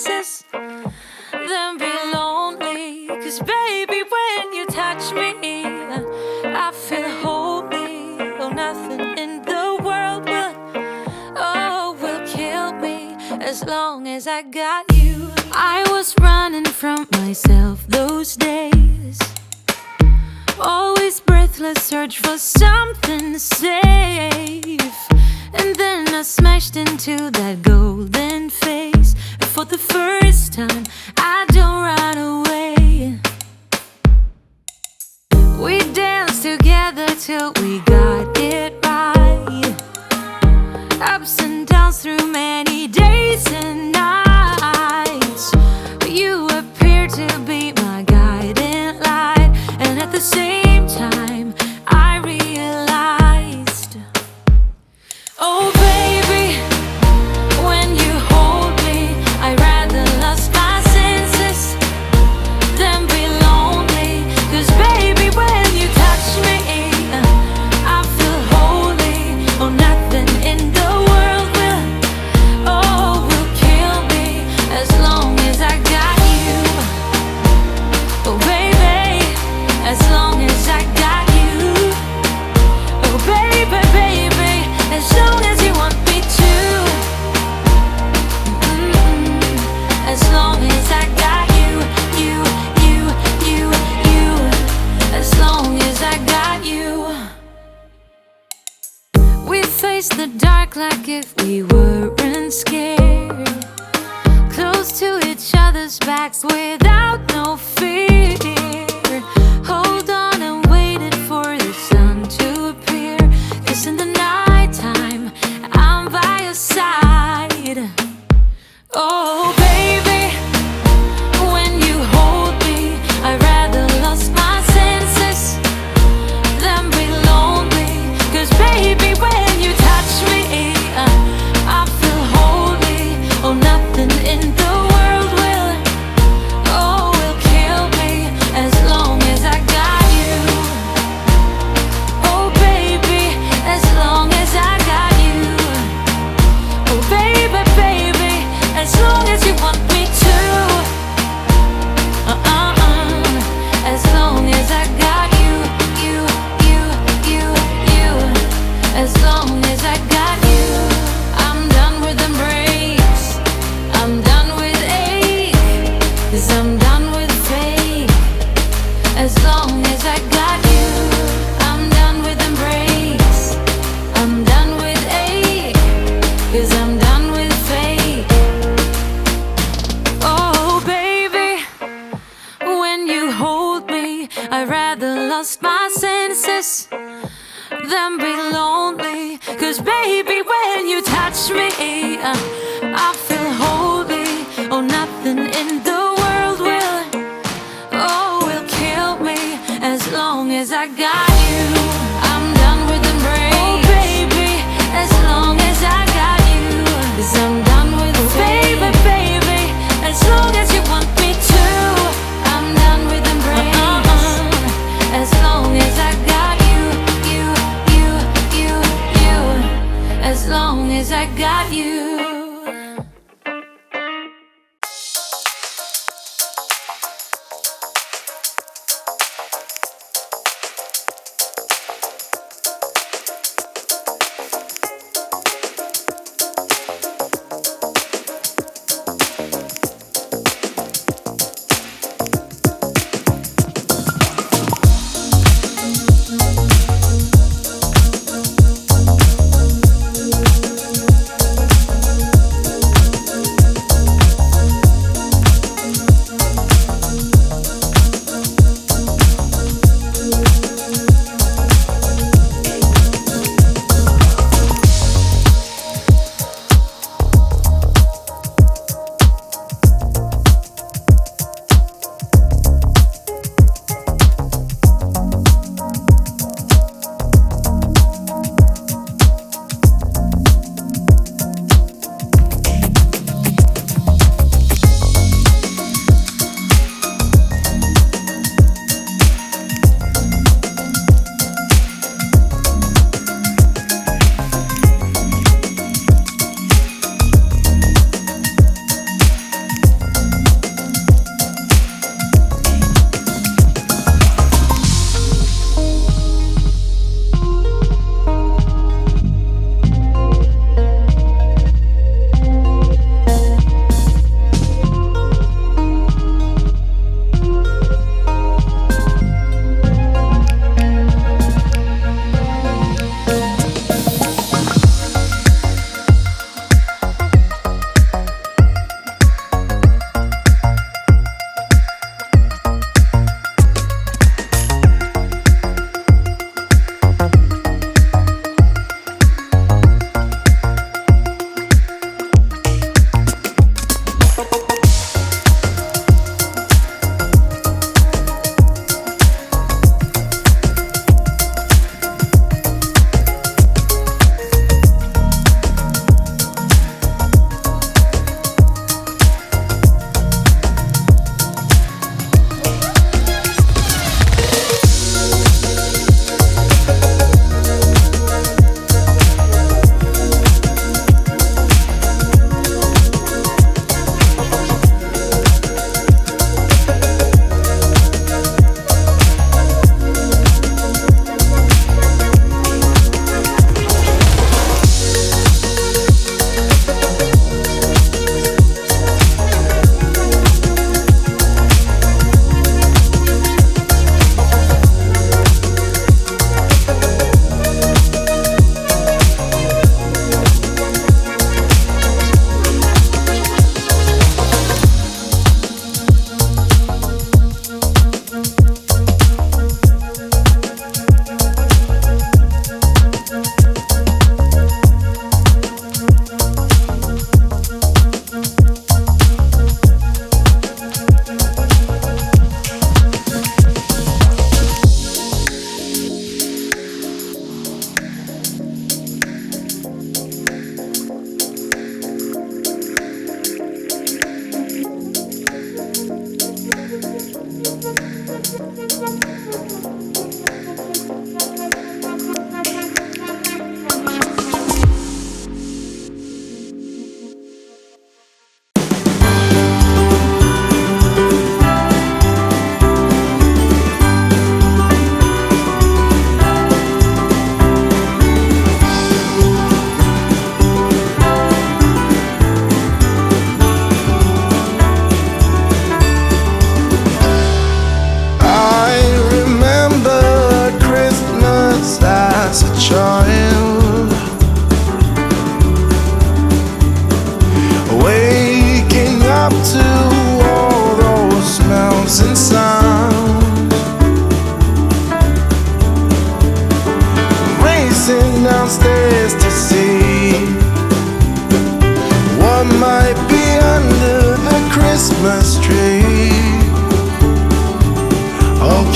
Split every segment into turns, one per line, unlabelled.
senses, then be lonely. 'Cause baby, when you touch me, I feel holy. Oh, nothing in the world will kill me as long as I got you. I was running from myself those days, always breathless, search for something safe. And then I smashed into that golden face. And for the first time, I don't run away. We danced together till we got it right, ups and downs through many days and nights. You appeared to be my guiding light, and at the same time I realized, oh baby, when you hold me, I rather lost my senses than be lonely. 'Cause baby, when you touch me, I feel holy. Oh, nothing in the world will kill me as long as I got you. Oh baby, as long as I got you. Oh baby, baby, as long as you want me to. As long as I got you, you, you, you, you. As long as I got you. We faced the dark like if we weren't scared, close to each other's backs without no fear. Hold on and waited for the sun to appear. 'Cause in the nighttime, I'm by your side. Oh baby, when you hold me, I rather lost my senses than be lonely. 'Cause baby, when you touch me, I feel holy. Oh, nothing in the world will kill me as long as I got you. Oh baby, as long as I got you. Oh baby, baby, as long as you want me to. As long as I got you, you, you, you, you. As long as I got you. I'm done with embrace, I'm done with ache, 'cause I'm done with fake. As long as I got you. I'm done with embrace, I'm done with ache, 'cause I'm done with fake. Oh baby, when you hold me, I rather lost my senses than be lonely. 'Cause baby, when you touch me, I feel holy. Oh, nothing in the world will kill me as long as I got you. I'm done with embrace. Oh baby, as long as I got you. 'Cause I'm done with baby, baby, as long as you want me to. I'm done with embrace. As long as I got you, you, you, you, you. As long as I got you.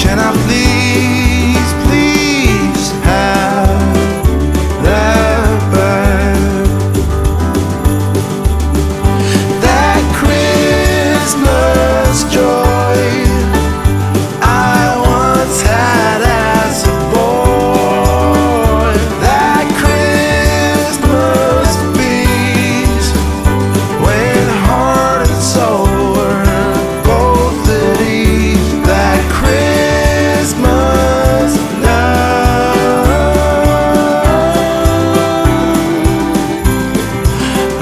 can I please, please have that back? That Christmas joy I once had as a boy. That Christmas peace when heart and soul were both at ease. That Christmas love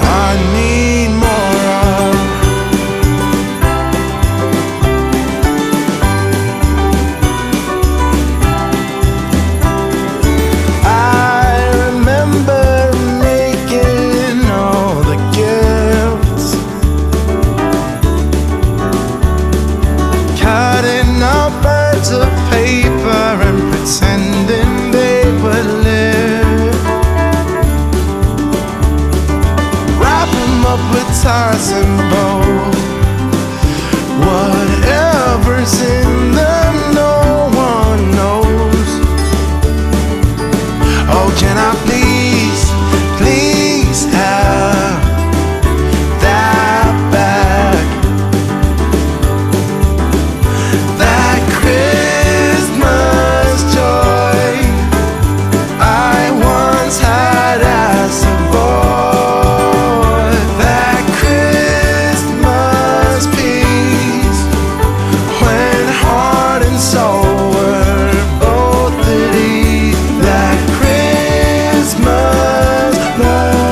I need more of. I remember making all the gifts, cutting out birds of paper and pretending they would live. Wrap 'em up with ties and bows. Whatever's in them, no one knows. Oh, can I please, please have that back? That Christmas joy I once had as a boy. That Christmas peace when heart and soul were both at ease. That Christmas love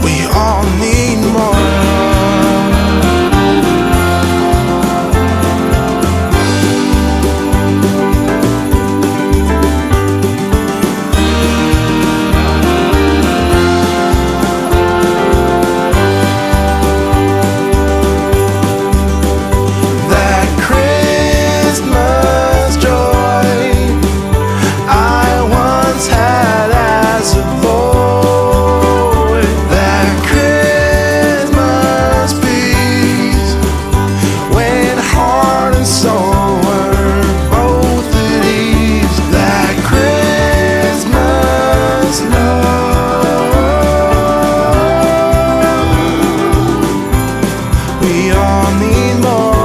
we all need more of. That Christmas joy I once had as a boy. That Christmas peace when heart and soul were both at ease. That Christmas love we all need more of.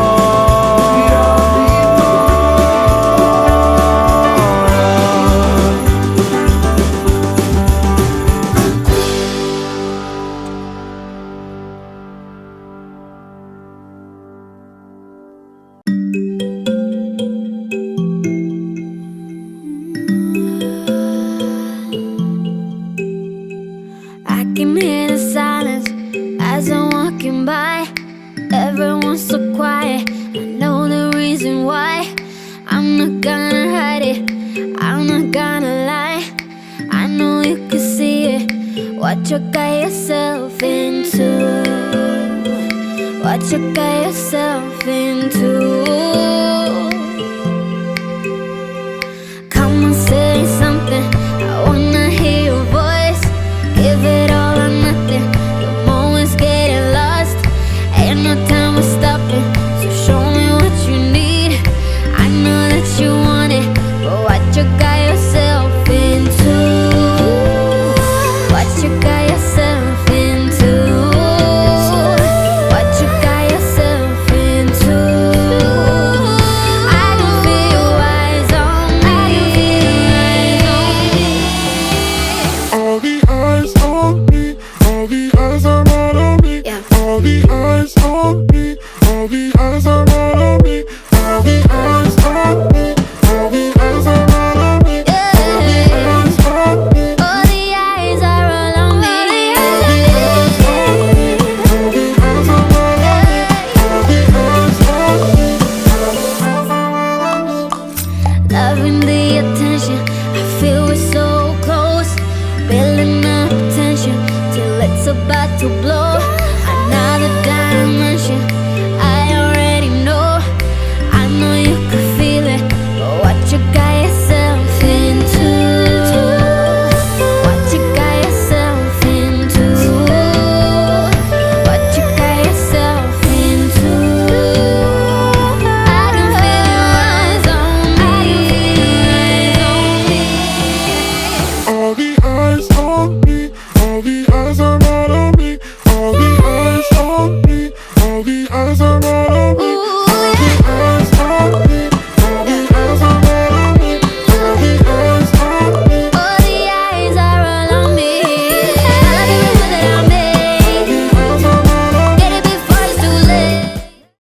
I can hear the silence as I'm walking by. Everyone's so quiet. I know the reason why. I'm not gonna hide it. I'm not gonna lie. I know you can see it. What you got yourself into. What you got yourself into. Come on, say something. I wanna hear your voice. Give it all or nothing. The moment's getting lost. Ain't no time for stopping. So show me what you need. I know that you want it, but what you got yourself into? What you got yourself into? What you got yourself into? I can feel your eyes on me.
All the eyes on me, all the eyes are not on me.
Yeah.
All the eyes on me, all the eyes are not on me. All the eyes on me, all the eyes are not on me.
Yeah.
All the eyes on me.
All the eyes are all on me.
All the eyes on me, all the eyes are not on me. All the eyes on me, all the eyes are not on me.
Loving the attention.